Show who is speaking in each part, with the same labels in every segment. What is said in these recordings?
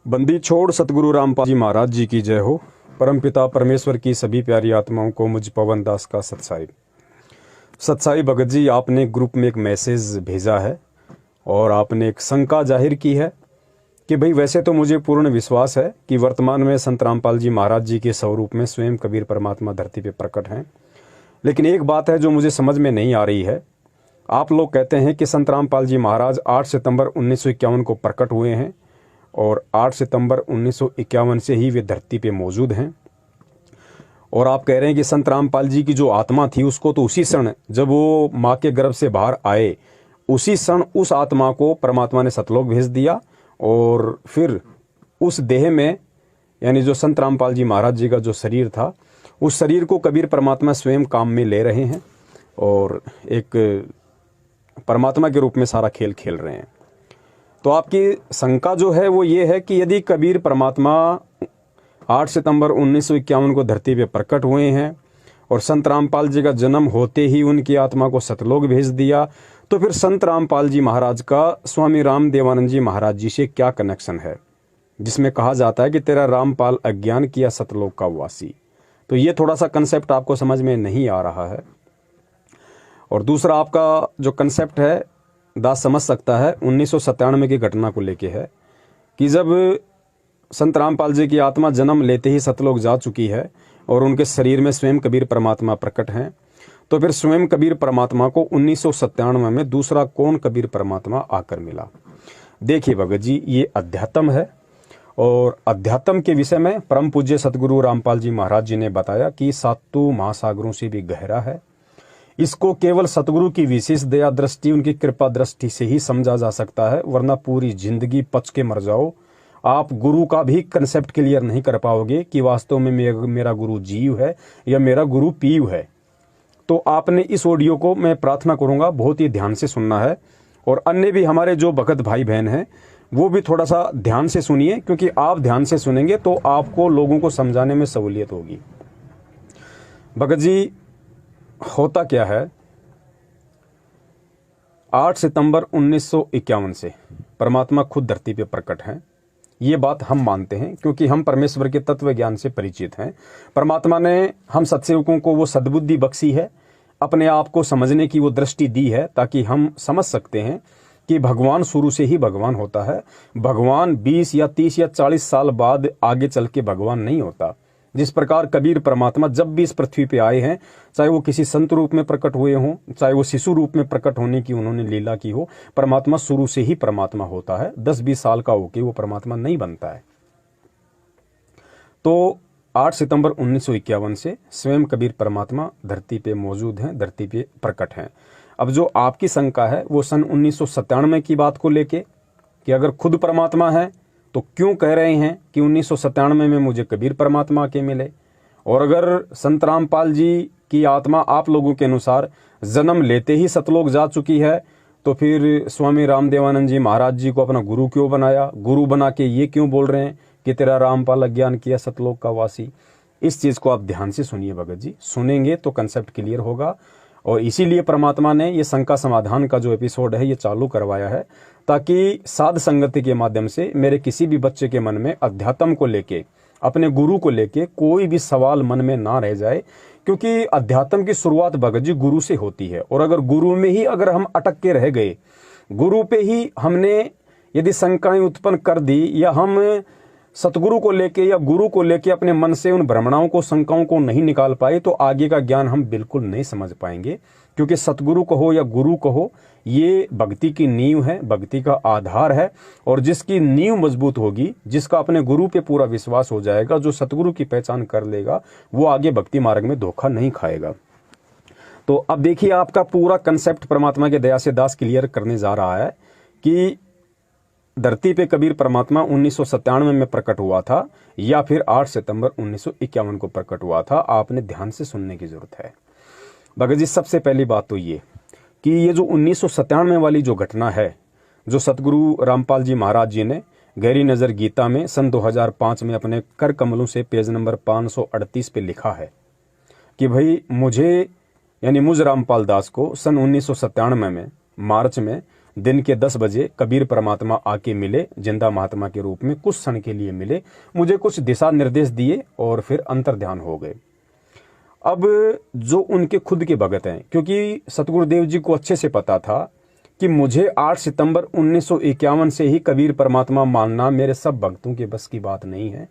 Speaker 1: बंदी छोड़ सतगुरु रामपाल जी महाराज जी की जय हो। परमपिता परमेश्वर की सभी प्यारी आत्माओं को मुझ पवन दास का सत्साई। सत्साई भगत जी, आपने ग्रुप में एक मैसेज भेजा है और आपने एक शंका जाहिर की है कि भाई वैसे तो मुझे पूर्ण विश्वास है कि वर्तमान में संत रामपाल जी महाराज जी के स्वरूप में स्वयं कबीर परमात्मा धरती पे प्रकट हैं, लेकिन एक बात है जो मुझे समझ में नहीं आ रही है। आप लोग कहते हैं कि संत रामपाल जी महाराज 8 सितंबर 1951 को प्रकट हुए हैं और 8 सितंबर 1951 से ही वे धरती पे मौजूद हैं। और आप कह रहे हैं कि संत रामपाल जी की जो आत्मा थी उसको तो उसी क्षण जब वो माँ के गर्भ से बाहर आए उसी क्षण उस आत्मा को परमात्मा ने सतलोक भेज दिया और फिर उस देह में यानी जो संत रामपाल जी महाराज जी का जो शरीर था उस शरीर को कबीर परमात्मा स्वयं काम में ले रहे हैं और एक परमात्मा के रूप में सारा खेल खेल रहे हैं। तो आपकी शंका जो है वो ये है कि यदि कबीर परमात्मा 8 सितंबर 1951 को धरती पे प्रकट हुए हैं और संत रामपाल जी का जन्म होते ही उनकी आत्मा को सतलोक भेज दिया, तो फिर संत रामपाल जी महाराज का स्वामी राम देवानंद जी महाराज जी से क्या कनेक्शन है, जिसमें कहा जाता है कि तेरा रामपाल अज्ञान किया सतलोक का वासी। तो ये थोड़ा सा कंसेप्ट आपको समझ में नहीं आ रहा है। और दूसरा आपका जो कंसेप्ट है दास समझ सकता है 1997 की घटना को लेके है कि जब संत रामपाल जी की आत्मा जन्म लेते ही सतलोक जा चुकी है और उनके शरीर में स्वयं कबीर परमात्मा प्रकट हैं, तो फिर स्वयं कबीर परमात्मा को 1997 में दूसरा कौन कबीर परमात्मा आकर मिला। देखिए भगत जी, ये अध्यात्म है और अध्यात्म के विषय में परम पूज्य सतगुरु रामपाल जी महाराज जी ने बताया कि सातों महासागरों से भी गहरा है। इसको केवल सतगुरु की विशेष दया दृष्टि, उनकी कृपा दृष्टि से ही समझा जा सकता है, वरना पूरी जिंदगी पच के मर जाओ, आप गुरु का भी कंसेप्ट क्लियर नहीं कर पाओगे कि वास्तव में मेरा गुरु जीव है या मेरा गुरु पीव है। तो आपने इस ऑडियो को, मैं प्रार्थना करूंगा, बहुत ही ध्यान से सुनना है और अन्य भी हमारे जो भगत भाई बहन हैं वो भी थोड़ा सा ध्यान से सुनिए, क्योंकि आप ध्यान से सुनेंगे तो आपको लोगों को समझाने में सहूलियत होगी। भगत जी, होता क्या है, 8 सितंबर 1951 से परमात्मा खुद धरती पे प्रकट हैं। ये बात हम मानते हैं क्योंकि हम परमेश्वर के तत्व ज्ञान से परिचित हैं। परमात्मा ने हम सत्सेवकों को वो सद्बुद्धि बख्शी है, अपने आप को समझने की वो दृष्टि दी है, ताकि हम समझ सकते हैं कि भगवान शुरू से ही भगवान होता है। भगवान 20 या 30 या 40 साल बाद आगे चल के भगवान नहीं होता। जिस प्रकार कबीर परमात्मा जब भी इस पृथ्वी पे आए हैं, चाहे वो किसी संत रूप में प्रकट हुए हों, चाहे वो शिशु रूप में प्रकट होने की उन्होंने लीला की हो, परमात्मा शुरू से ही परमात्मा होता है। 10-20 साल का होके वो परमात्मा नहीं बनता है। तो 8 सितंबर 1951 से स्वयं कबीर परमात्मा धरती पे मौजूद हैं, धरती पे प्रकट हैं। अब जो आपकी शंका है वो सन 1997 की बात को लेके कि अगर खुद परमात्मा है तो क्यों कह रहे हैं कि 1997 में मुझे कबीर परमात्मा के मिले, और अगर संत रामपाल जी की आत्मा आप लोगों के अनुसार जन्म लेते ही सतलोक जा चुकी है, तो फिर स्वामी राम देवानंद जी महाराज जी को अपना गुरु क्यों बनाया, गुरु बना के ये क्यों बोल रहे हैं कि तेरा रामपाल अज्ञान किया सतलोक का वासी। इस चीज को आप ध्यान से सुनिए भगत जी, सुनेंगे तो कंसेप्ट क्लियर होगा। और इसीलिए परमात्मा ने ये शंका समाधान का जो एपिसोड है ये चालू करवाया है, ताकि साध संगति के माध्यम से मेरे किसी भी बच्चे के मन में अध्यात्म को लेके, अपने गुरु को लेके कोई भी सवाल मन में ना रह जाए। क्योंकि अध्यात्म की शुरुआत भगत जी गुरु से होती है, और अगर गुरु में ही अगर हम अटक के रह गए, गुरु पे ही हमने यदि शंकाएं उत्पन्न कर दी, या हम सतगुरु को लेके या गुरु को लेके अपने मन से उन भ्रमणाओं को, शंकाओं को नहीं निकाल पाए, तो आगे का ज्ञान हम बिल्कुल नहीं समझ पाएंगे। क्योंकि सतगुरु कहो या गुरु कहो, ये भक्ति की नींव है, भक्ति का आधार है। और जिसकी नींव मजबूत होगी, जिसका अपने गुरु पे पूरा विश्वास हो जाएगा, जो सतगुरु की पहचान कर लेगा, वो आगे भक्ति मार्ग में धोखा नहीं खाएगा। तो अब देखिए, आपका पूरा कंसेप्ट परमात्मा के दया से दास क्लियर करने जा रहा है कि धरती पे कबीर परमात्मा 1997 में प्रकट हुआ था या फिर 8 सितंबर 1951 को प्रकट हुआ था। आपने ध्यान से सुनने की जरूरत है भगत जी। सबसे पहली बात तो ये कि ये जो 1997 वाली जो घटना है, जो सतगुरु रामपाल जी महाराज जी ने गहरी नजर गीता में सन 2005 में अपने कर कमलों से पेज नंबर 538 पे लिखा है कि भाई मुझे, यानी मुझ रामपाल दास को सन 1997 में मार्च में दिन के 10 बजे कबीर परमात्मा आके मिले, जिंदा महात्मा के रूप में कुछ क्षण के लिए मिले, मुझे कुछ दिशा निर्देश दिए और फिर अंतर्ध्यान हो गए। अब जो उनके खुद के भगत हैं, क्योंकि सतगुरुदेव जी को अच्छे से पता था कि मुझे 8 सितंबर 1951 से ही कबीर परमात्मा मानना मेरे सब भक्तों के बस की बात नहीं है,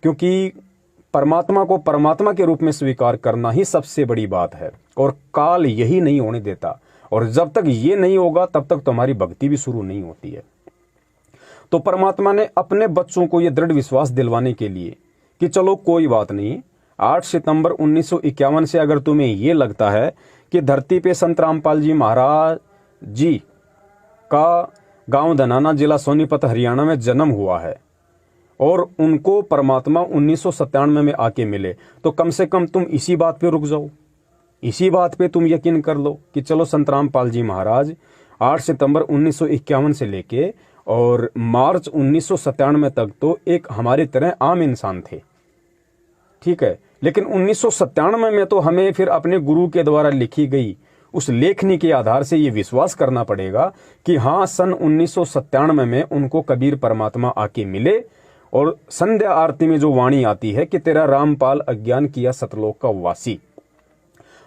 Speaker 1: क्योंकि परमात्मा को परमात्मा के रूप में स्वीकार करना ही सबसे बड़ी बात है और काल यही नहीं होने देता, और जब तक ये नहीं होगा तब तक तुम्हारी भक्ति भी शुरू नहीं होती है। तो परमात्मा ने अपने बच्चों को यह दृढ़ विश्वास दिलवाने के लिए कि चलो कोई बात नहीं, 8 सितंबर 1951 से अगर तुम्हें ये लगता है कि धरती पे संत रामपाल जी महाराज जी का गांव धनाना, जिला सोनीपत, हरियाणा में जन्म हुआ है और उनको परमात्मा 1997 में आके मिले, तो कम से कम तुम इसी बात पे रुक जाओ, इसी बात पे तुम यकीन कर लो कि चलो संत रामपाल जी महाराज 8 सितंबर 1951 से लेके और मार्च 1997 तक तो एक हमारी तरह आम इंसान थे, ठीक है। लेकिन 1997 में तो हमें फिर अपने गुरु के द्वारा लिखी गई उस लेखनी के आधार से ये विश्वास करना पड़ेगा कि हाँ, सन 1997 में उनको कबीर परमात्मा आके मिले और संध्या आरती में जो वाणी आती है कि तेरा रामपाल अज्ञान किया सतलोक का वासी,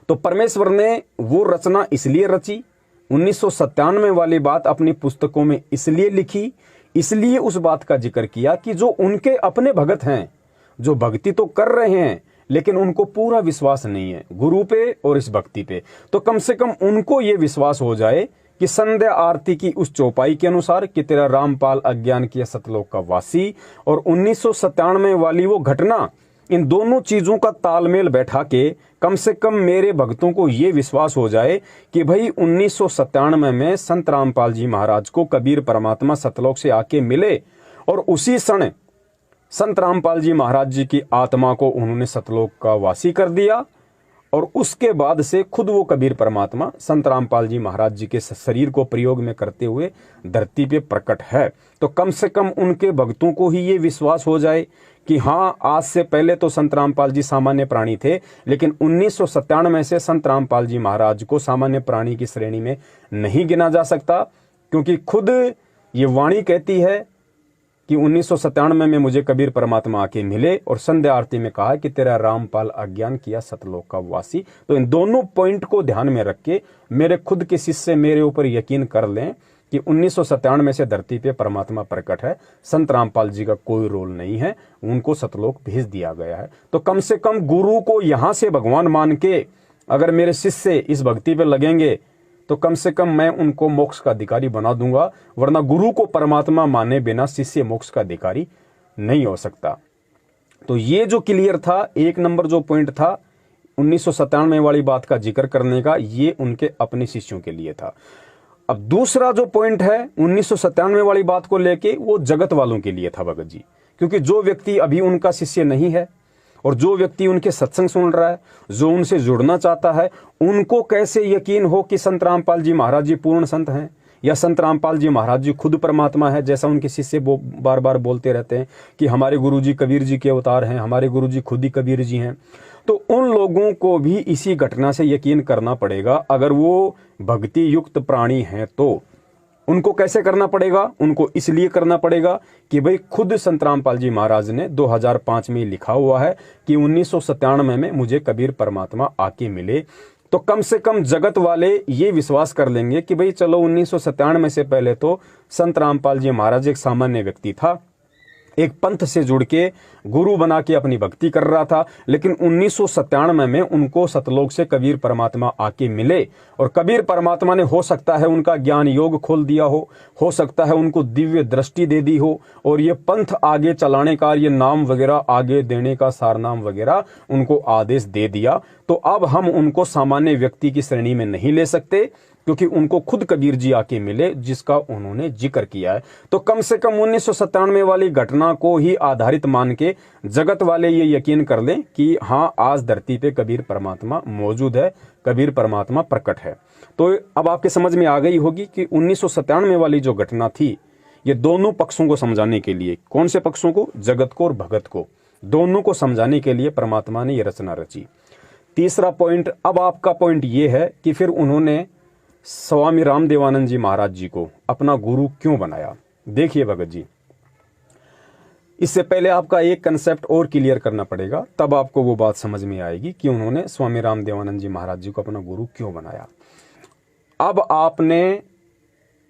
Speaker 1: तो परमेश्वर ने वो रचना इसलिए रची, 1997 वाली बात अपनी पुस्तकों में इसलिए लिखी, इसलिए उस बात का जिक्र किया कि जो उनके अपने भगत हैं, जो भक्ति तो कर रहे हैं लेकिन उनको पूरा विश्वास नहीं है गुरु पे और इस भक्ति पे, तो कम से कम उनको ये विश्वास हो जाए कि संध्या आरती की उस चौपाई के अनुसार कि तेरा रामपाल अज्ञान किया सतलोक का वासी और 1997 वाली वो घटना, इन दोनों चीजों का तालमेल बैठा के कम से कम मेरे भक्तों को ये विश्वास हो जाए कि भाई 1997 में संत रामपाल जी महाराज को कबीर परमात्मा सतलोक से आके मिले और उसी क्षण संत रामपाल जी महाराज जी की आत्मा को उन्होंने सतलोक का वासी कर दिया और उसके बाद से खुद वो कबीर परमात्मा संत रामपाल जी महाराज जी के शरीर को प्रयोग में करते हुए धरती पे प्रकट है। तो कम से कम उनके भक्तों को ही ये विश्वास हो जाए कि हाँ, आज से पहले तो संत रामपाल जी सामान्य प्राणी थे, लेकिन 1997 से संत रामपाल जी महाराज को सामान्य प्राणी की श्रेणी में नहीं गिना जा सकता, क्योंकि खुद ये वाणी कहती है कि 1997 में मुझे कबीर परमात्मा आके मिले और संध्या आरती में कहा कि तेरा रामपाल अज्ञान किया सतलोक का वासी। तो इन दोनों पॉइंट को ध्यान में रख के मेरे खुद के शिष्य मेरे ऊपर यकीन कर लें कि 1997 से धरती पे परमात्मा प्रकट है, संत रामपाल जी का कोई रोल नहीं है, उनको सतलोक भेज दिया गया है। तो कम से कम गुरु को यहां से भगवान मान के अगर मेरे शिष्य इस भक्ति पे लगेंगे तो कम से कम मैं उनको मोक्ष का अधिकारी बना दूंगा, वरना गुरु को परमात्मा माने बिना शिष्य मोक्ष का अधिकारी नहीं हो सकता। तो ये जो क्लियर था, एक नंबर जो पॉइंट था 1997 वाली बात का जिक्र करने का, ये उनके अपने शिष्यों के लिए था। अब दूसरा जो पॉइंट है 1997 वाली बात को लेके, वो जगत वालों के लिए था भगत जी, क्योंकि जो व्यक्ति अभी उनका शिष्य नहीं है और जो व्यक्ति उनके सत्संग सुन रहा है, जो उनसे जुड़ना चाहता है, उनको कैसे यकीन हो कि संत रामपाल जी महाराज जी पूर्ण संत हैं या संत रामपाल जी महाराज जी खुद परमात्मा है, जैसा उनके शिष्य बार बार बोलते रहते हैं कि हमारे गुरुजी कबीर जी के अवतार हैं, हमारे गुरुजी खुद ही कबीर जी हैं। तो उन लोगों को भी इसी घटना से यकीन करना पड़ेगा। अगर वो भक्ति युक्त प्राणी हैं तो उनको कैसे करना पड़ेगा? उनको इसलिए करना पड़ेगा कि भाई खुद संत रामपाल जी महाराज ने 2005 में लिखा हुआ है कि 1997 में मुझे कबीर परमात्मा आके मिले। तो कम से कम जगत वाले ये विश्वास कर लेंगे कि भाई चलो 1997 से पहले तो संत रामपाल जी महाराज एक सामान्य व्यक्ति था, एक पंथ से जुड़ के गुरु बना के अपनी भक्ति कर रहा था, लेकिन 1997 में उनको सतलोक से कबीर परमात्मा आके मिले और कबीर परमात्मा ने हो सकता है उनका ज्ञान योग खोल दिया हो सकता है उनको दिव्य दृष्टि दे दी हो और ये पंथ आगे चलाने का, ये नाम वगैरह आगे देने का, सारनाम वगैरह उनको आदेश दे दिया। तो अब हम उनको सामान्य व्यक्ति की श्रेणी में नहीं ले सकते, क्योंकि उनको खुद कबीर जी आके मिले जिसका उन्होंने जिक्र किया है। तो कम से कम 1997 वाली घटना को ही आधारित मान के जगत वाले ये यकीन कर लें कि हाँ, आज धरती पे कबीर परमात्मा मौजूद है, कबीर परमात्मा प्रकट है। तो अब आपके समझ में आ गई होगी कि 1997 वाली जो घटना थी, ये दोनों पक्षों को समझाने के लिए, कौन से पक्षों को? जगत को और भगत को, दोनों को समझाने के लिए परमात्मा ने यह रचना रची। तीसरा पॉइंट, अब आपका पॉइंट ये है कि फिर उन्होंने स्वामी रामदेवानंद जी महाराज जी को अपना गुरु क्यों बनाया? देखिए भगत जी, इससे पहले आपका एक कंसेप्ट और क्लियर करना पड़ेगा, तब आपको वो बात समझ में आएगी कि उन्होंने स्वामी रामदेवानंद जी महाराज जी को अपना गुरु क्यों बनाया। अब आपने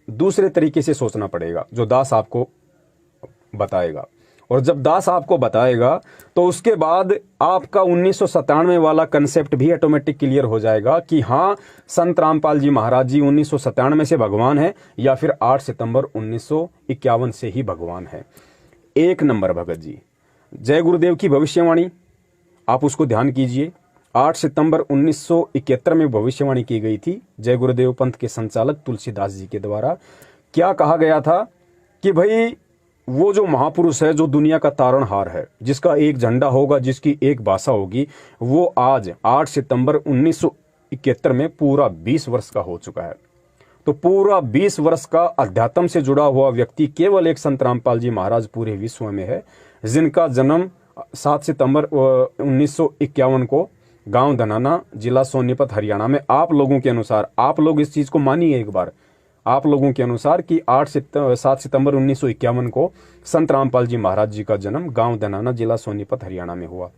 Speaker 1: दूसरे तरीके से सोचना पड़ेगा, जो दास आपको बताएगा। और जब दास आपको बताएगा तो उसके बाद आपका 1997 वाला कंसेप्ट भी ऑटोमेटिक क्लियर हो जाएगा कि हाँ, संत रामपाल जी महाराज जी 1997 से भगवान है या फिर 8 सितंबर 1951 से ही भगवान है। एक नंबर भगत जी, जय गुरुदेव की भविष्यवाणी आप उसको ध्यान कीजिए। 8 सितंबर 1971 में भविष्यवाणी की गई थी जय गुरुदेव पंथ के संचालक तुलसीदास जी के द्वारा। क्या कहा गया था कि भाई वो जो महापुरुष है, जो दुनिया का तारणहार है, जिसका एक झंडा होगा, जिसकी एक भाषा होगी, वो आज 8 सितंबर 1971 में पूरा 20 वर्ष का हो चुका है। तो पूरा 20 वर्ष का अध्यात्म से जुड़ा हुआ व्यक्ति केवल एक संत रामपाल जी महाराज पूरे विश्व में है, जिनका जन्म 7 सितंबर 1951 को गांव धनाना, जिला सोनीपत, हरियाणा में, आप लोगों के अनुसार, आप लोग इस चीज को मानिए एक बार, आप लोगों के अनुसार कि 7 सितंबर 1951 को संत रामपाल जी महाराज जी का जन्म गांव धनाना, जिला सोनीपत, हरियाणा में हुआ।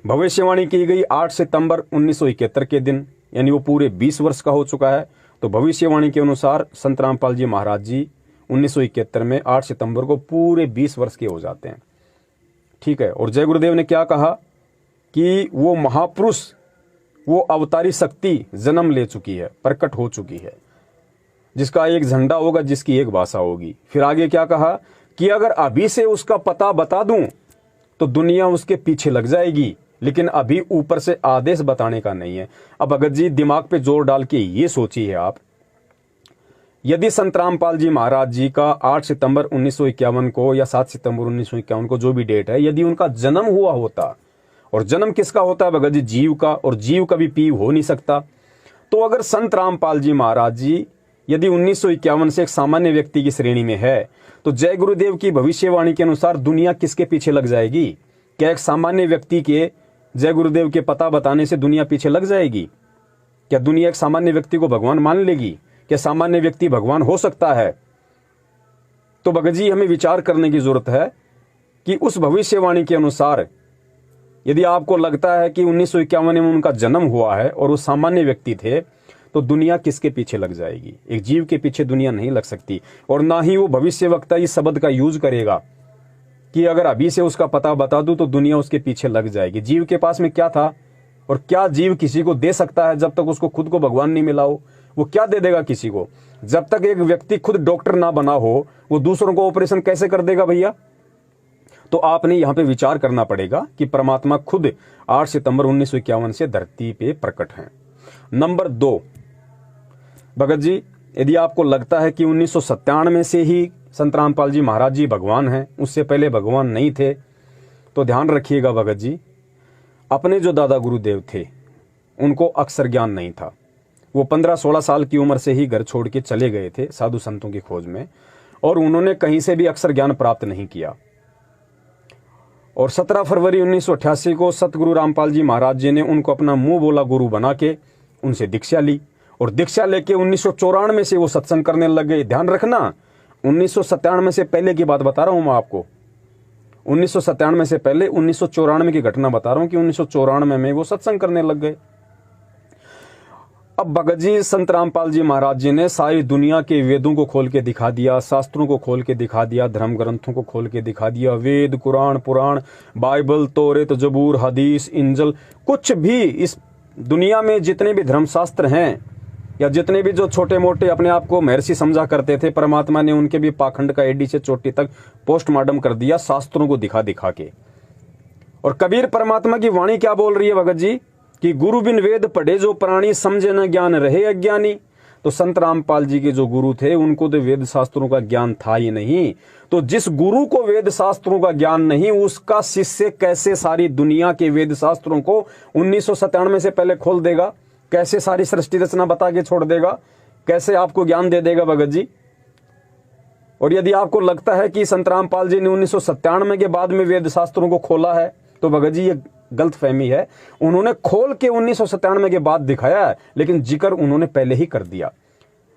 Speaker 1: भविष्यवाणी की गई 8 सितंबर 1971 के दिन, यानी वो पूरे 20 वर्ष का हो चुका है। तो भविष्यवाणी के अनुसार संत रामपाल जी महाराज जी 1971 में 8 सितंबर को पूरे 20 वर्ष के हो जाते हैं। ठीक है। और जय गुरुदेव ने क्या कहा कि वो महापुरुष, वो अवतारी शक्ति जन्म ले चुकी है, प्रकट हो चुकी है, जिसका एक झंडा होगा, जिसकी एक भाषा होगी। फिर आगे क्या कहा कि अगर अभी से उसका पता बता दूं तो दुनिया उसके पीछे लग जाएगी, लेकिन अभी ऊपर से आदेश बताने का नहीं है। अब भगत जी दिमाग पे जोर डाल के ये सोचिए आप, यदि संत रामपाल जी महाराज जी का 8 सितंबर 1951 को या 7 सितंबर 1951 को, जो भी डेट है, यदि उनका जन्म हुआ होता, और जन्म किसका होता है भगत जी? जीव का, और जीव कभी पीव हो नहीं सकता। तो अगर संत रामपाल जी महाराज जी यदि 1951 से एक सामान्य व्यक्ति की श्रेणी में है, तो जय गुरुदेव की भविष्यवाणी के अनुसार दुनिया किसके पीछे लग जाएगी? क्या एक सामान्य व्यक्ति के जय गुरुदेव के पता बताने से दुनिया पीछे लग जाएगी? क्या दुनिया एक सामान्य व्यक्ति को भगवान मान लेगी? क्या सामान्य व्यक्ति भगवान हो सकता है? तो भगत जी हमें विचार करने की जरूरत है कि उस भविष्यवाणी के अनुसार यदि आपको लगता है कि 1951 में उनका जन्म हुआ है और वो सामान्य व्यक्ति थे, तो दुनिया किसके पीछे लग जाएगी? एक जीव के पीछे दुनिया नहीं लग सकती। और ना ही वो भविष्यवक्ता इस शब्द का यूज करेगा कि अगर अभी से उसका पता बता दूं तो दुनिया उसके पीछे लग जाएगी। जीव के पास में क्या था, और क्या जीव किसी को दे सकता है जब तक उसको खुद को भगवान नहीं मिला हो? वो क्या दे देगा किसी को? जब तक एक व्यक्ति खुद डॉक्टर ना बना हो, वो दूसरों को ऑपरेशन कैसे कर देगा भैया? तो आपने यहां पे विचार करना पड़ेगा कि परमात्मा खुद 8 सितंबर 1951 से धरती पे प्रकट हैं। नंबर 2, भगत जी यदि आपको लगता है कि 1997 से ही संत रामपाल जी महाराज जी भगवान हैं, उससे पहले भगवान नहीं थे, तो ध्यान रखिएगा भगत जी, अपने जो दादा गुरुदेव थे उनको अक्षर ज्ञान नहीं था। वो 15-16 साल की उम्र से ही घर छोड़ के चले गए थे साधु संतों की खोज में, और उन्होंने कहीं से भी अक्षर ज्ञान प्राप्त नहीं किया। और 17 फरवरी 1988 को सतगुरु रामपाल जी महाराज जी ने उनको अपना मुंह बोला गुरु बना के उनसे दीक्षा ली, और दीक्षा लेके 1994 से वो सत्संग करने लग गए। ध्यान रखना, 1997 से पहले की बात बता रहा हूं मैं आपको, 1997 से पहले 1994 की घटना बता रहा हूं कि 1994 में वो सत्संग करने लग गए। अब भगत जी संत रामपाल जी महाराज जी ने सारी दुनिया के वेदों को खोल के दिखा दिया, शास्त्रों को खोल के दिखा दिया, धर्म ग्रंथों को खोल के दिखा दिया। वेद, कुरान, पुराण, बाइबल, तौरेत, जबूर, हदीस, इंजल, कुछ भी इस दुनिया में जितने भी धर्मशास्त्र हैं, या जितने भी जो छोटे मोटे अपने आप को महर्षि समझा करते थे, परमात्मा ने उनके भी पाखंड का एडी से चोटी तक पोस्टमार्टम कर दिया शास्त्रों को दिखा दिखा के। और कबीर परमात्मा की वाणी क्या बोल रही है भगत जी कि गुरु बिन वेद पढ़े जो प्राणी, समझे न ज्ञान रहे अज्ञानी। तो संत रामपाल जी के जो गुरु थे उनको तो वेद शास्त्रों का ज्ञान था ही नहीं। तो जिस गुरु को वेद शास्त्रों का ज्ञान नहीं, उसका शिष्य कैसे सारी दुनिया के वेद शास्त्रों को 1997 से पहले खोल देगा? कैसे सारी सृष्टि रचना बता के छोड़ देगा? कैसे आपको ज्ञान दे देगा भगत जी? और यदि आपको लगता है कि संत रामपाल जी ने 1997 के बाद में वेद शास्त्रों को खोला है, तो भगत जी ये गलतफहमी है। उन्होंने खोल के 1997 के बाद दिखाया है, लेकिन जिक्र उन्होंने पहले ही कर दिया।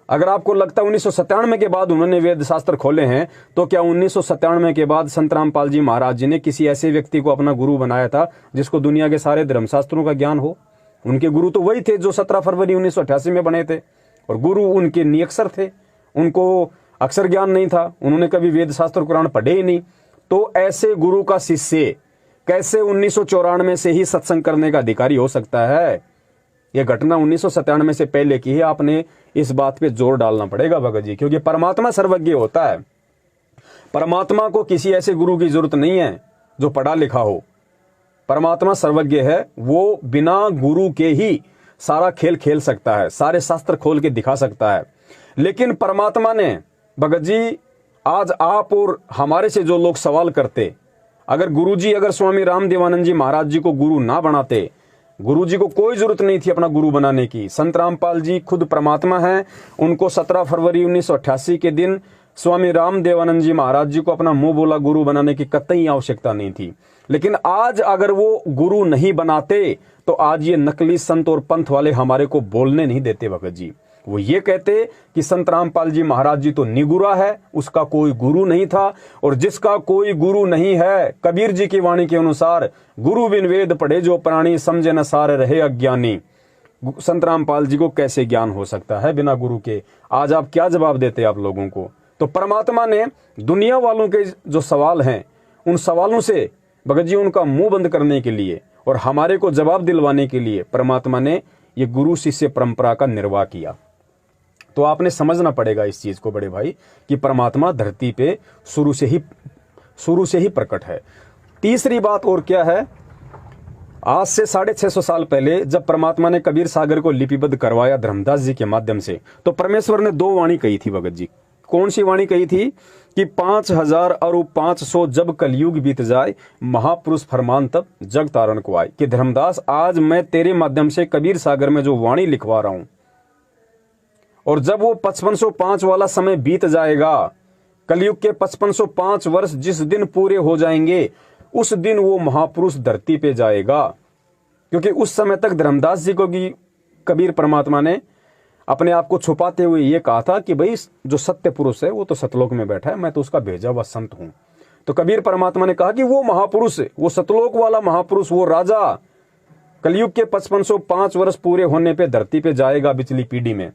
Speaker 1: अगर आपको लगता है 1997 के बाद उन्होंने वेद शास्त्र खोले हैं, तो क्या 1997 के बाद संत रामपाल जी महाराज जी ने किसी ऐसे व्यक्ति को अपना गुरु बनाया था जिसको दुनिया के सारे धर्मशास्त्रों का ज्ञान हो? उनके गुरु तो वही थे जो 17 फरवरी 1988 में बने थे, और गुरु उनके निरक्षर थे, उनको अक्षर ज्ञान नहीं था, उन्होंने कभी वेद शास्त्र कुरान पढ़े ही नहीं। तो ऐसे गुरु का शिष्य कैसे 1994 से ही सत्संग करने का अधिकारी हो सकता है? यह घटना 1997 से पहले की है। आपने इस बात पे जोर डालना पड़ेगा भगत जी, क्योंकि परमात्मा सर्वज्ञ होता है। परमात्मा को किसी ऐसे गुरु की जरूरत नहीं है जो पढ़ा लिखा हो। परमात्मा सर्वज्ञ है, वो बिना गुरु के ही सारा खेल खेल सकता है, सारे शास्त्र खोल के दिखा सकता है। लेकिन परमात्मा ने भगत जी, आज आप और हमारे से जो लोग सवाल करते, अगर गुरुजी, अगर स्वामी रामदेवानंद जी महाराज जी को गुरु ना बनाते, गुरुजी को कोई जरूरत नहीं थी अपना गुरु बनाने की। संत रामपाल जी खुद परमात्मा हैं, उनको 17 फरवरी 1988 के दिन स्वामी रामदेवानंद जी महाराज जी को अपना मुंह बोला गुरु बनाने की कतई आवश्यकता नहीं थी। लेकिन आज अगर वो गुरु नहीं बनाते तो आज ये नकली संत और पंथ वाले हमारे को बोलने नहीं देते भगत जी। वो ये कहते कि संत रामपाल जी महाराज जी तो निगुरा है, उसका कोई गुरु नहीं था, और जिसका कोई गुरु नहीं है, कबीर जी की वाणी के अनुसार, गुरु बिन वेद पढ़े जो प्राणी, समझे न सार रहे अज्ञानी। संत रामपाल जी को कैसे ज्ञान हो सकता है बिना गुरु के? आज आप क्या जवाब देते आप लोगों को? तो परमात्मा ने दुनिया वालों के जो सवाल हैं, उन सवालों से भगत जी उनका मुंह बंद करने के लिए और हमारे को जवाब दिलवाने के लिए परमात्मा ने ये गुरु शिष्य परंपरा का निर्वाह किया। तो आपने समझना पड़ेगा इस चीज को बड़े भाई, कि परमात्मा धरती पे शुरू से ही प्रकट है। तीसरी बात और क्या है, आज से 650 साल पहले जब परमात्मा ने कबीर सागर को लिपिबद्ध करवाया धर्मदास जी के माध्यम से, तो परमेश्वर ने 2 वाणी कही थी भगत जी। कौन सी वाणी कही थी? कि 5000 और 500 जब कलयुग बीत जाए, महापुरुष फरमान तब जग तारण को आए। कि धर्मदास, आज मैं तेरे माध्यम से कबीर सागर में जो वाणी लिखवा रहा हूं, और जब वो 5505 वाला समय बीत जाएगा, कलयुग के 5505 वर्ष जिस दिन पूरे हो जाएंगे, उस दिन वो महापुरुष धरती पे जाएगा। क्योंकि उस समय तक धर्मदास जी को भी कबीर परमात्मा ने अपने आप को छुपाते हुए ये कहा था कि भाई जो सत्य पुरुष है वो तो सतलोक में बैठा है, मैं तो उसका भेजा हुआ संत हूं। तो कबीर परमात्मा ने कहा कि वो महापुरुष, वो सतलोक वाला महापुरुष, वो राजा कलयुग के 5505 वर्ष पूरे होने पे धरती पे जाएगा पिछली पीढ़ी में।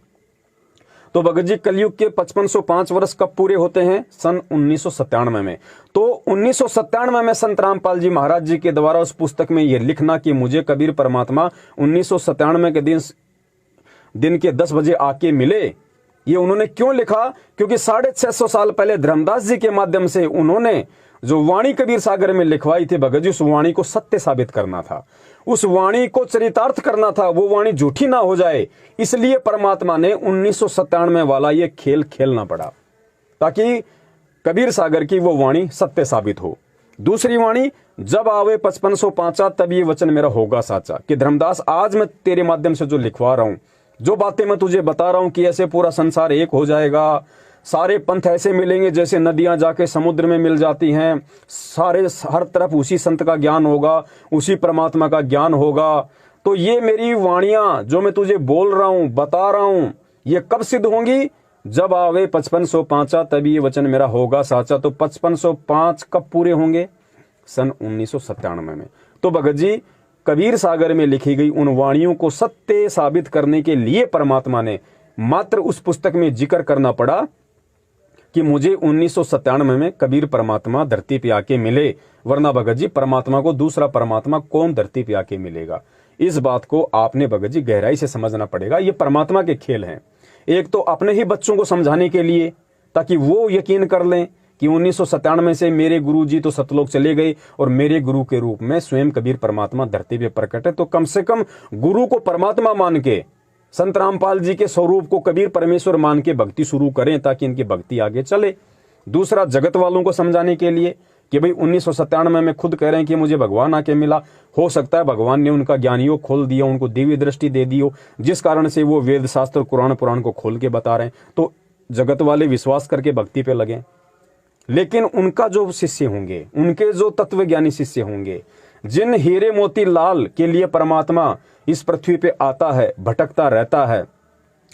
Speaker 1: तो भगत जी, कलयुग के 5505 वर्ष कब पूरे होते हैं? सन 1997 में। तो 1997 में संत रामपाल जी महाराज जी के द्वारा उस पुस्तक में यह लिखना कि मुझे कबीर परमात्मा 1997 के दिन के 10 बजे आके मिले, ये उन्होंने क्यों लिखा? क्योंकि 650 साल पहले धर्मदास जी के माध्यम से उन्होंने जो वाणी कबीर सागर में लिखवाई थी भगत जी, उस वाणी को सत्य साबित करना था, उस वाणी को चरितार्थ करना था, वो वाणी झूठी ना हो जाए। इसलिए परमात्मा ने 1997 वाला ये खेल खेलना पड़ा, ताकि कबीर सागर की वो वाणी सत्य साबित हो। दूसरी वाणी, जब आवे 5505 तब ये वचन मेरा होगा साचा। कि धर्मदास, आज मैं तेरे माध्यम से जो लिखवा रहा हूं, जो बातें मैं तुझे बता रहा हूं कि ऐसे पूरा संसार एक हो जाएगा, सारे पंथ ऐसे मिलेंगे जैसे नदियां जाके समुद्र में मिल जाती हैं, सारे हर तरफ उसी संत का ज्ञान होगा, उसी परमात्मा का ज्ञान होगा। तो ये मेरी वाणियां जो मैं तुझे बोल रहा हूं, बता रहा हूं, ये कब सिद्ध होंगी? जब आवे 5505 तभी ये वचन मेरा होगा साचा। तो 5505 कब पूरे होंगे? सन 1997 में। तो भगत जी, कबीर सागर में लिखी गई उन वाणियों को सत्य साबित करने के लिए परमात्मा ने मात्र उस पुस्तक में जिक्र करना पड़ा कि मुझे 1997 में कबीर परमात्मा धरती पे आके मिले, वरना भगत जी परमात्मा को दूसरा परमात्मा कौन धरती पे आके मिलेगा? इस बात को आपने भगत जी गहराई से समझना पड़ेगा। ये परमात्मा के खेल हैं। एक तो अपने ही बच्चों को समझाने के लिए, ताकि वो यकीन कर लें कि 1997 से मेरे गुरु जी तो सतलोक चले गए और मेरे गुरु के रूप में स्वयं कबीर परमात्मा धरती पे प्रकट है। तो कम से कम गुरु को परमात्मा मान के, संत रामपाल जी के स्वरूप को कबीर परमेश्वर मान के भक्ति शुरू करें, ताकि इनकी भक्ति आगे चले। दूसरा, जगत वालों को समझाने के लिए कि भाई 1997 में खुद कह रहे हैं कि मुझे भगवान आके मिला, हो सकता है भगवान ने उनका ज्ञानियों खोल दिया, उनको दिव्य दृष्टि दे दी हो, जिस कारण से वो वेद शास्त्र कुरान पुराण को खोल के बता रहे हैं। तो जगत वाले विश्वास करके भक्ति पे लगे, लेकिन उनका जो शिष्य होंगे, उनके जो तत्वज्ञानी शिष्य होंगे, जिन हीरे मोती लाल के लिए परमात्मा इस पृथ्वी पे आता है, भटकता रहता है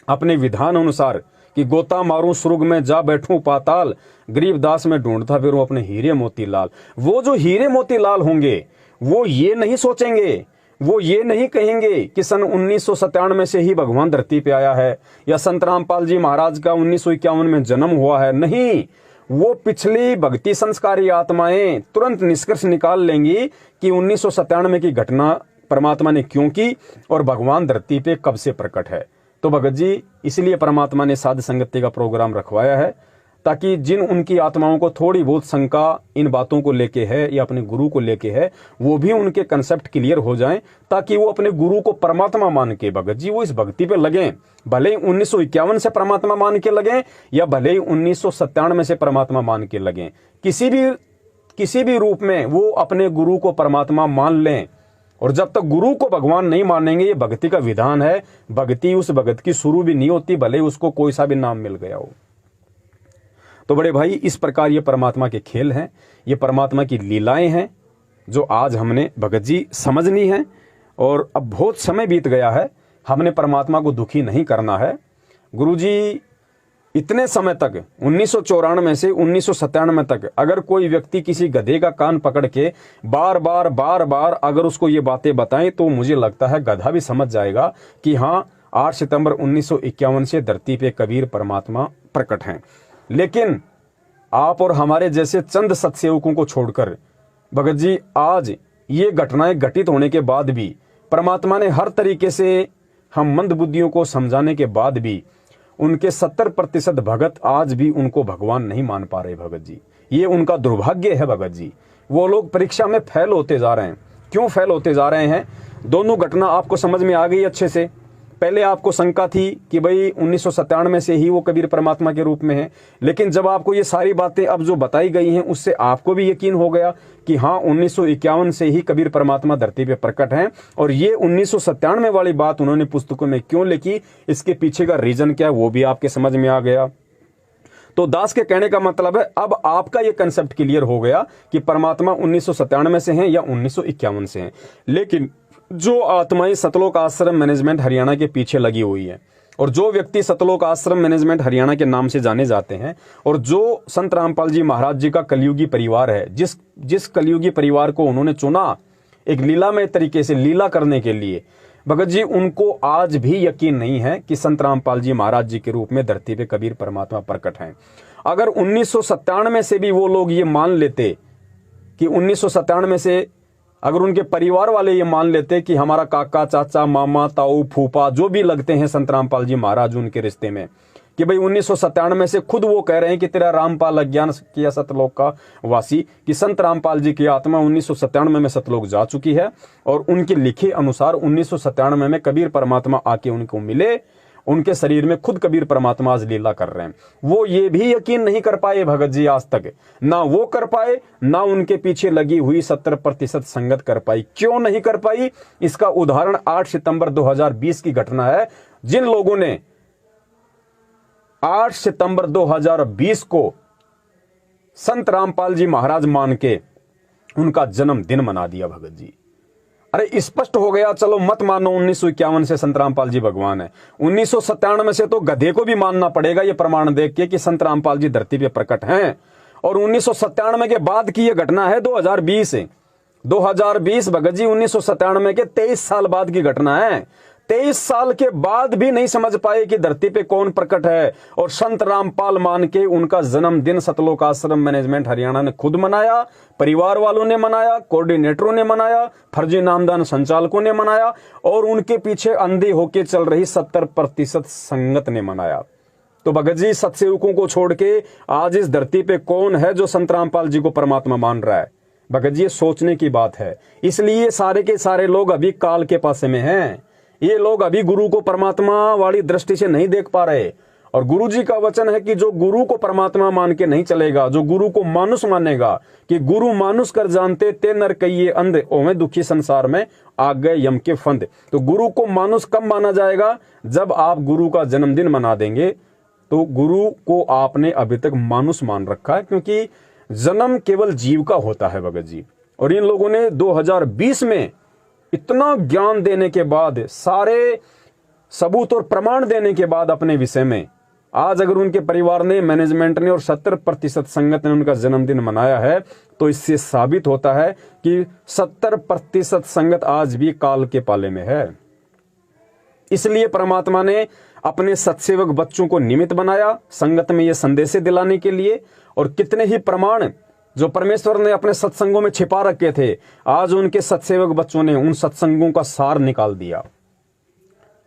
Speaker 1: अपने विधान अनुसार कि गोता मारूं स्वर्ग में जा बैठूं पाताल, गरीबदास में ढूंढता फिरूं अपने हीरे मोती लाल। वो जो हीरे मोती लाल होंगे वो ये नहीं सोचेंगे, वो ये नहीं कहेंगे कि सन 1997 से ही भगवान धरती पे आया है या संत रामपाल जी महाराज का 1951 में जन्म हुआ है। नहीं, वो पिछली भक्ति संस्कारी आत्माएं तुरंत निष्कर्ष निकाल लेंगी कि 1997 की घटना परमात्मा ने क्यों की और भगवान धरती पे कब से प्रकट है। तो भगत जी, इसलिए परमात्मा ने साध संगति का प्रोग्राम रखवाया है ताकि जिन उनकी आत्माओं को थोड़ी बहुत शंका इन बातों को लेके है या अपने गुरु को लेके है, वो भी उनके कंसेप्ट क्लियर हो जाएं ताकि वो अपने गुरु को परमात्मा मान के भगत जी वो इस भक्ति पे लगें। भले ही 1951 से परमात्मा मान के लगें या भले ही 1997 से परमात्मा मान के लगें, किसी भी रूप में वो अपने गुरु को परमात्मा मान लें। और जब तक गुरु को भगवान नहीं मानेंगे, ये भक्ति का विधान है, भक्ति उस भगत की शुरू भी नहीं होती भले उसको कोई सा भी नाम मिल गया हो। तो बड़े भाई, इस प्रकार ये परमात्मा के खेल हैं, ये परमात्मा की लीलाएं हैं जो आज हमने भगत जी समझनी है। और अब बहुत समय बीत गया है, हमने परमात्मा को दुखी नहीं करना है। गुरुजी इतने समय तक 1994 से 1997 तक अगर कोई व्यक्ति किसी गधे का कान पकड़ के बार बार अगर उसको ये बातें बताएं तो मुझे लगता है गधा भी समझ जाएगा कि हाँ, 8 सितंबर 1951 से धरती पे कबीर परमात्मा प्रकट हैं। लेकिन आप और हमारे जैसे चंद सत्सेवकों को छोड़कर भगत जी, आज ये घटनाएं घटित होने के बाद भी परमात्मा ने हर तरीके से हम मंदबुद्धियों को समझाने के बाद भी उनके 70% भगत आज भी उनको भगवान नहीं मान पा रहे। भगत जी, ये उनका दुर्भाग्य है। भगत जी, वो लोग परीक्षा में फेल होते जा रहे हैं। क्यों फेल होते जा रहे हैं? दोनों घटना आपको समझ में आ गई अच्छे से। पहले आपको शंका थी कि भाई 1997 से ही वो कबीर परमात्मा के रूप में है, लेकिन जब आपको ये सारी बातें अब जो बताई गई हैं उससे आपको भी यकीन हो गया कि हाँ, 1951 से ही कबीर परमात्मा धरती पे प्रकट हैं। और ये 1997 वाली बात उन्होंने पुस्तकों में क्यों लिखी, इसके पीछे का रीजन क्या है, वो भी आपके समझ में आ गया। तो दास के कहने का मतलब है अब आपका ये कंसेप्ट क्लियर हो गया कि परमात्मा 1997 से हैं या 1951 से हैं। लेकिन जो आत्माएं सतलोक आश्रम मैनेजमेंट हरियाणा के पीछे लगी हुई है और जो व्यक्ति सतलोक आश्रम मैनेजमेंट हरियाणा के नाम से जाने जाते हैं और जो संत रामपाल जी महाराज जी का कलयुगी परिवार है, जिस कलयुगी परिवार को उन्होंने चुना एक लीलामय तरीके से लीला करने के लिए, भगत जी उनको आज भी यकीन नहीं है कि संत रामपाल जी महाराज जी के रूप में धरती पे कबीर परमात्मा प्रकट हैं। अगर 1997 से भी वो लोग ये मान लेते कि 1997 से अगर उनके परिवार वाले ये मान लेते कि हमारा काका, चाचा, मामा, ताऊ, फूफा जो भी लगते हैं संत रामपाल जी महाराज उनके रिश्ते में, कि भाई 1997 से खुद वो कह रहे हैं कि तेरा रामपाल अज्ञान किया सतलोक का वासी, कि संत रामपाल जी की आत्मा 1997 में सतलोक जा चुकी है और उनके लिखे अनुसार 1997 में कबीर परमात्मा आके उनको मिले, उनके शरीर में खुद कबीर परमात्मा आज लीला कर रहे हैं। वो ये भी यकीन नहीं कर पाए भगत जी आज तक, ना वो कर पाए ना उनके पीछे लगी हुई 70% संगत कर पाई। क्यों नहीं कर पाई? इसका उदाहरण 8 सितंबर 2020 की घटना है। जिन लोगों ने 8 सितंबर 2020 को संत रामपाल जी महाराज मान के उनका जन्मदिन मना दिया। भगत जी, अरे स्पष्ट हो गया, चलो मत मानो 1951 से संत रामपाल जी भगवान है, 1997 से तो गधे को भी मानना पड़ेगा ये प्रमाण देख के कि संत रामपाल जी धरती पे प्रकट हैं। और 1997 के बाद की ये घटना है 2020 भगत जी 1997 के 23 साल बाद की घटना है। 23 साल के बाद भी नहीं समझ पाए कि धरती पे कौन प्रकट है और संत रामपाल मान के उनका जन्मदिन सतलोक आश्रम मैनेजमेंट हरियाणा ने खुद मनाया, परिवार वालों ने मनाया, कोऑर्डिनेटरों ने मनाया, फर्जी नामदान संचालकों ने मनाया और उनके पीछे अंधे होके चल रही 70% संगत ने मनाया। तो भगत जी, सत्सेवकों को छोड़ के आज इस धरती पे कौन है जो संत रामपाल जी को परमात्मा मान रहा है? भगत जी, ये सोचने की बात है। इसलिए सारे के सारे लोग अभी काल के पासे में हैं। ये लोग अभी गुरु को परमात्मा वाली दृष्टि से नहीं देख पा रहे। और गुरु जी का वचन है कि जो गुरु को परमात्मा मान के नहीं चलेगा, जो गुरु को मानुष मानेगा, कि गुरु मानुष कर जानते ते नर कहिए अंध, ओमे दुखी संसार में आ गए यम के फंद। तो गुरु को मानुष कब माना जाएगा? जब आप गुरु का जन्मदिन मना देंगे। तो गुरु को आपने अभी तक मानुष मान रखा है, क्योंकि जन्म केवल जीव का होता है भगत जी। और इन लोगों ने 2020 में इतना ज्ञान देने के बाद, सारे सबूत और प्रमाण देने के बाद अपने विषय में, आज अगर उनके परिवार ने, मैनेजमेंट ने और 70% संगत ने उनका जन्मदिन मनाया है, तो इससे साबित होता है कि 70% संगत आज भी काल के पाले में है। इसलिए परमात्मा ने अपने सत्सेवक बच्चों को निमित्त बनाया संगत में ये संदेशे दिलाने के लिए। और कितने ही प्रमाण जो परमेश्वर ने अपने सत्संगों में छिपा रखे थे, आज उनके सत्सेवक बच्चों ने उन सत्संगों का सार निकाल दिया।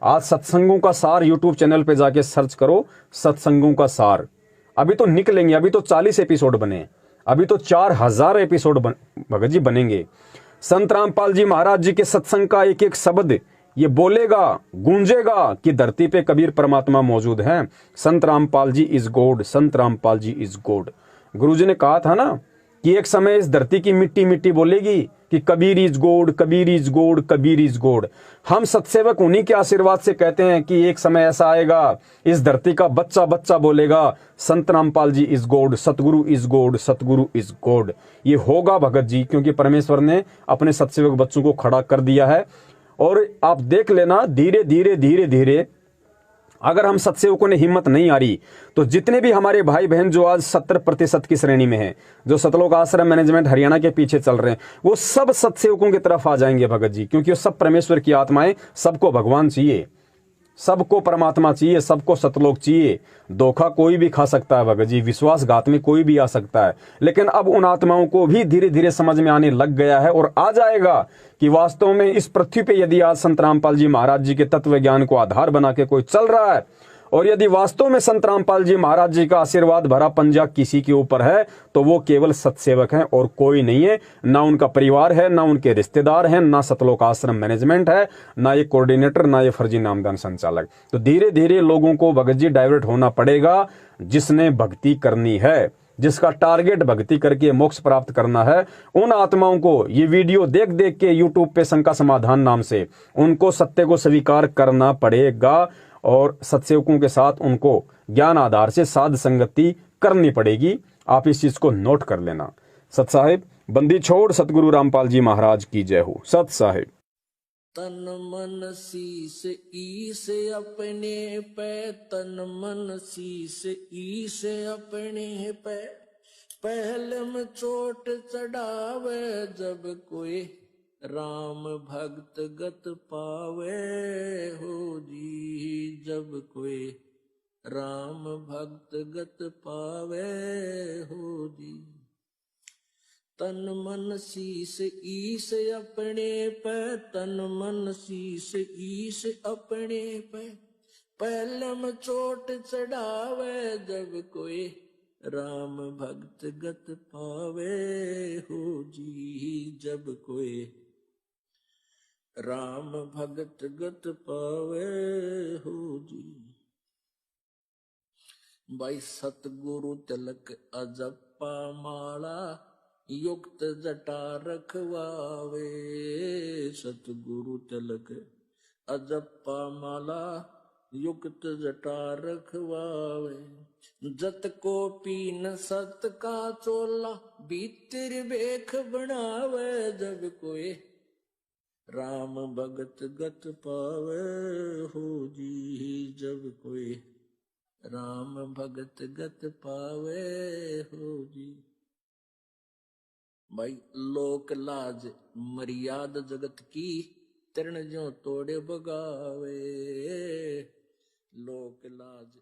Speaker 1: आज सत्संगों का सार यूट्यूब चैनल पे जाके सर्च करो, सत्संगों का सार। अभी तो निकलेंगे, अभी तो 40 एपिसोड बने, अभी तो 4000 एपिसोड भगत जी बनेंगे। संत रामपाल जी महाराज जी के सत्संग का एक एक शब्द ये बोलेगा, गूंजेगा कि धरती पे कबीर परमात्मा मौजूद हैं। संत Rampal ji is God, Sant Rampal ji is God. गुरु जी ने कहा था ना कि एक समय इस धरती की मिट्टी मिट्टी बोलेगी कि Kabir is God, Kabir is God, Kabir is God. हम सत्सेवक उन्हीं के आशीर्वाद से कहते हैं कि एक समय ऐसा आएगा, इस धरती का बच्चा बच्चा बोलेगा संत Rampal ji is God, Satguru is God, Satguru is God. ये होगा भगत जी, क्योंकि परमेश्वर ने अपने सत्सेवक बच्चों को खड़ा कर दिया है। और आप देख लेना, धीरे धीरे धीरे धीरे अगर हम सत्सेवकों ने हिम्मत नहीं आ रही, तो जितने भी हमारे भाई बहन जो आज 70% की श्रेणी में हैं, जो सतलोक आश्रम मैनेजमेंट हरियाणा के पीछे चल रहे हैं, वो सब सत्सेवकों की तरफ आ जाएंगे भगत जी, क्योंकि वो सब परमेश्वर की आत्माएं। सबको भगवान चाहिए, सबको परमात्मा चाहिए, सबको सतलोक चाहिए। धोखा कोई भी खा सकता है भगत जी, विश्वासघात में कोई भी आ सकता है, लेकिन अब उन आत्माओं को भी धीरे धीरे समझ में आने लग गया है और आ जाएगा कि वास्तव में इस पृथ्वी पे यदि आज संत रामपाल जी महाराज जी के तत्व ज्ञान को आधार बना के कोई चल रहा है, और यदि वास्तव में संत रामपाल जी महाराज जी का आशीर्वाद भरा पंजा किसी के ऊपर है, तो वो केवल सत्सेवक हैं और कोई नहीं है। ना उनका परिवार है, ना उनके रिश्तेदार हैं, ना सतलोक आश्रम मैनेजमेंट है, ना ये कोऑर्डिनेटर, ना ये फर्जी नामदान संचालक। तो धीरे धीरे लोगों को भगत जी डाइवर्ट होना पड़ेगा। जिसने भक्ति करनी है, जिसका टारगेट भक्ति करके मोक्ष प्राप्त करना है, उन आत्माओं को ये वीडियो देख देख के यूट्यूब पे शंका समाधान नाम से उनको सत्य को स्वीकार करना पड़ेगा और सत्सेवकों के साथ उनको ज्ञान आधार से साध संगति करनी पड़ेगी। आप इस चीज को नोट कर लेना। सत साहिब बंदी छोड़, सतगुरु रामपाल जी महाराज की जय हो। सत साहिब।
Speaker 2: तन मन शीस ईस अपने पे, तन मन शीस ईस अपने पे, पहले में चोट चढ़ावे जब कोई राम भक्त गत पावे हो जी, जब कोई राम भक्त गत पावे हो जी। तन मन शीस ईस अपने पे, तन मन शीस ईस अपने पे, पहले में चोट चढ़ावे जब कोई राम भक्त गत पावे हो जी, जब कोई राम भगत गत पावे हो जी। भाई सतगुरु तिलक अजप्पा माला, युक्त जटा रखवावे, सतगुरु तिलक अजप्पा माला, युक्त जटा रखवावे। जत को पीन सत का चोला, भीतर बेख बनावे जब कोई राम भगत गत पावे हो जी, जब कोई राम भगत गत पावे हो जी। भाई लोक लाज मर्याद जगत की, तृण जो तोड़े बगावे, लोक लाज